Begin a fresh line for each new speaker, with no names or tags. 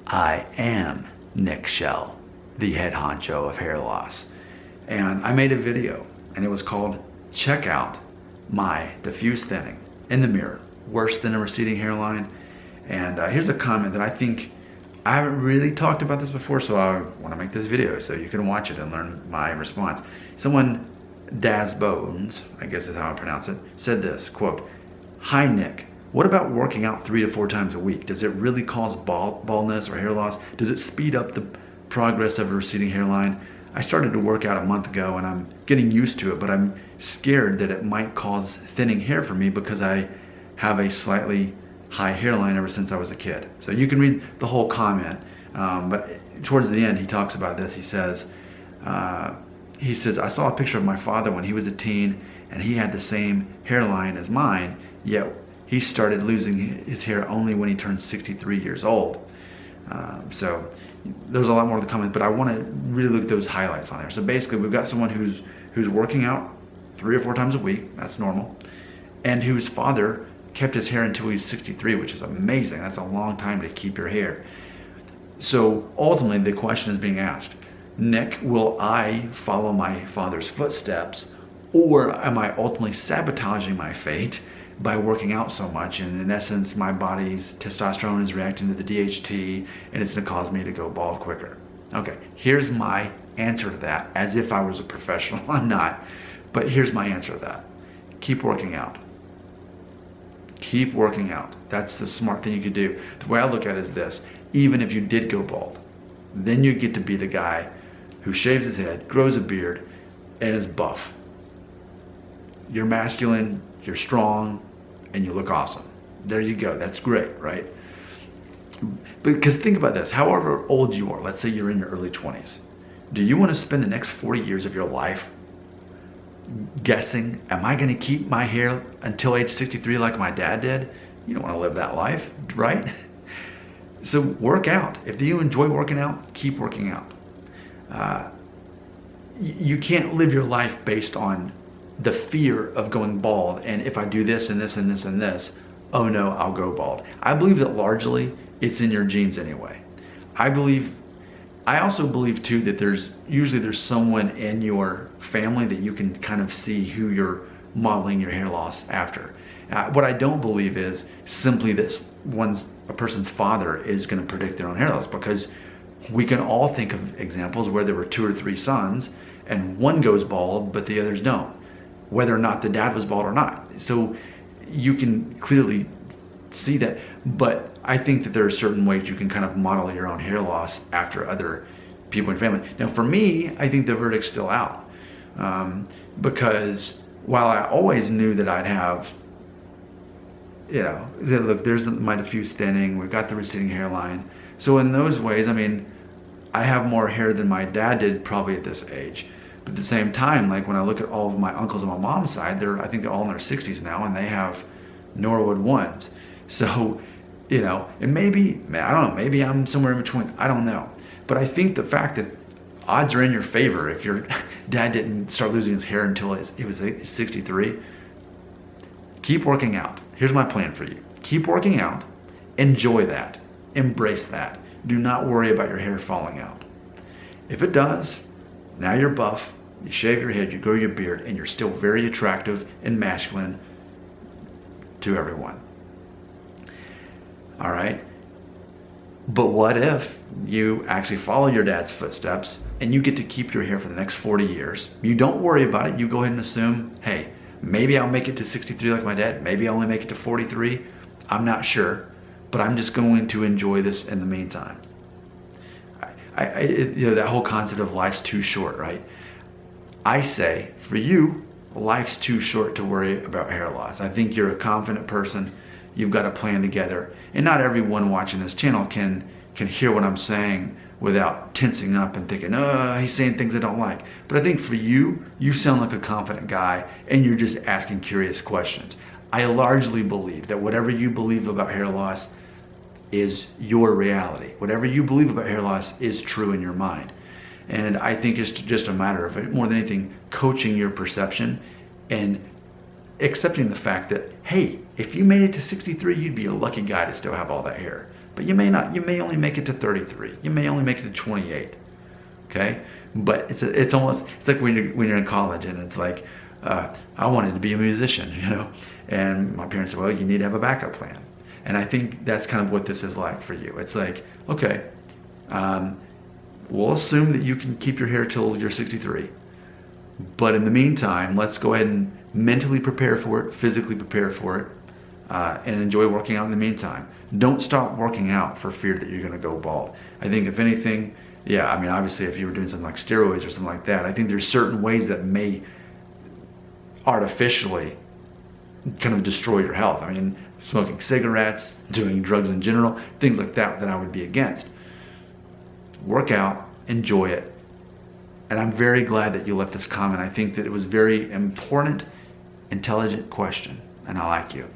I am Nick Shell, the head honcho of hair loss. And I made a video and it was called Check Out My Diffuse Thinning in the Mirror, Worse Than a Receding Hairline. And here's a comment that I think, I haven't really talked about this before, so I want to make this video so you can watch it and learn my response. Someone, Daz Bones, I guess is how I pronounce it, said this, quote, "Hi Nick, what about working out 3 to 4 times a week? Does it really cause baldness or hair loss? Does it speed up the progress of a receding hairline? I started to work out a month ago and I'm getting used to it, but I'm scared that it might cause thinning hair for me because I have a slightly high hairline ever since I was a kid." So you can read the whole comment, but towards the end he talks about this. He says, I saw a picture of my father when he was a teen and he had the same hairline as mine, yet he started losing his hair only when he turned 63 years old. So there's a lot more to the comment, but I want to really look at those highlights on there. So basically we've got someone who's working out 3 or 4 times a week, that's normal, and whose father kept his hair until he's 63, which is amazing. That's a long time to keep your hair. So ultimately the question is being asked, Nick, will I follow my father's footsteps, or am I ultimately sabotaging my fate by working out so much? And in essence, my body's testosterone is reacting to the DHT and it's gonna cause me to go bald quicker. Okay, here's my answer to that, as if I was a professional. I'm not, but here's my answer to that. Keep working out. Keep working out. That's the smart thing you could do. The way I look at it is this: even if you did go bald, then you get to be the guy who shaves his head, grows a beard, and is buff. You're masculine, you're strong, and you look awesome. There you go. That's great, right? Because think about this, however old you are, let's say you're in your early 20s, do you want to spend the next 40 years of your life guessing, am I going to keep my hair until age 63 like my dad did? You don't want to live that life, right? So work out. If you enjoy working out, keep working out. You can't live your life based on the fear of going bald, and if I do this and this and this and this, oh no, I'll go bald. I believe that largely it's in your genes anyway. I also believe too that there's someone in your family that you can kind of see who you're modeling your hair loss after. What I don't believe is simply that a person's father is going to predict their own hair loss, because we can all think of examples where there were 2 or 3 sons and one goes bald but the others don't, whether or not the dad was bald or not. So you can clearly see that, but I think that there are certain ways you can kind of model your own hair loss after other people in family. Now for me, I think the verdict's still out, because while I always knew that I'd have, look, there's my diffuse thinning, we've got the receding hairline. So in those ways, I mean, I have more hair than my dad did probably at this age. But at the same time, like when I look at all of my uncles on my mom's side, I think they're all in their 60s now and they have Norwood ones. So, and maybe, I don't know, maybe I'm somewhere in between, I don't know. But I think the fact that odds are in your favor if your dad didn't start losing his hair until he was 63, keep working out. Here's my plan for you. Keep working out, enjoy that, embrace that. Do not worry about your hair falling out. If it does, now you're buff, you shave your head, you grow your beard, and you're still very attractive and masculine to everyone. All right? But what if you actually follow your dad's footsteps and you get to keep your hair for the next 40 years? You don't worry about it. You go ahead and assume, hey, maybe I'll make it to 63 like my dad. Maybe I'll only make it to 43. I'm not sure, but I'm just going to enjoy this in the meantime. That whole concept of life's too short, right? I say, for you, life's too short to worry about hair loss. I think you're a confident person. You've got a plan together. And not everyone watching this channel can hear what I'm saying without tensing up and thinking, oh, he's saying things I don't like. But I think for you, you sound like a confident guy and you're just asking curious questions. I largely believe that whatever you believe about hair loss is your reality. Whatever you believe about hair loss is true in your mind. And I think it's just a matter of, more than anything, coaching your perception and accepting the fact that, hey, if you made it to 63, you'd be a lucky guy to still have all that hair. but you may not. You may only make it to 33. You may only make it to 28. Okay, but it's like when you're in college and it's like I wanted to be a musician, and my parents said, well, you need to have a backup plan. And I think that's kind of what this is like for you. It's like, okay, we'll assume that you can keep your hair till you're 63. But in the meantime, let's go ahead and mentally prepare for it, physically prepare for it, and enjoy working out in the meantime. Don't stop working out for fear that you're going to go bald. I think if anything, yeah, I mean, obviously if you were doing something like steroids or something like that, I think there's certain ways that may artificially kind of destroy your health. I mean, smoking cigarettes, doing drugs in general, things like that I would be against. Work out, enjoy it. And I'm very glad that you left this comment. I think that it was very important, intelligent question, and I like you.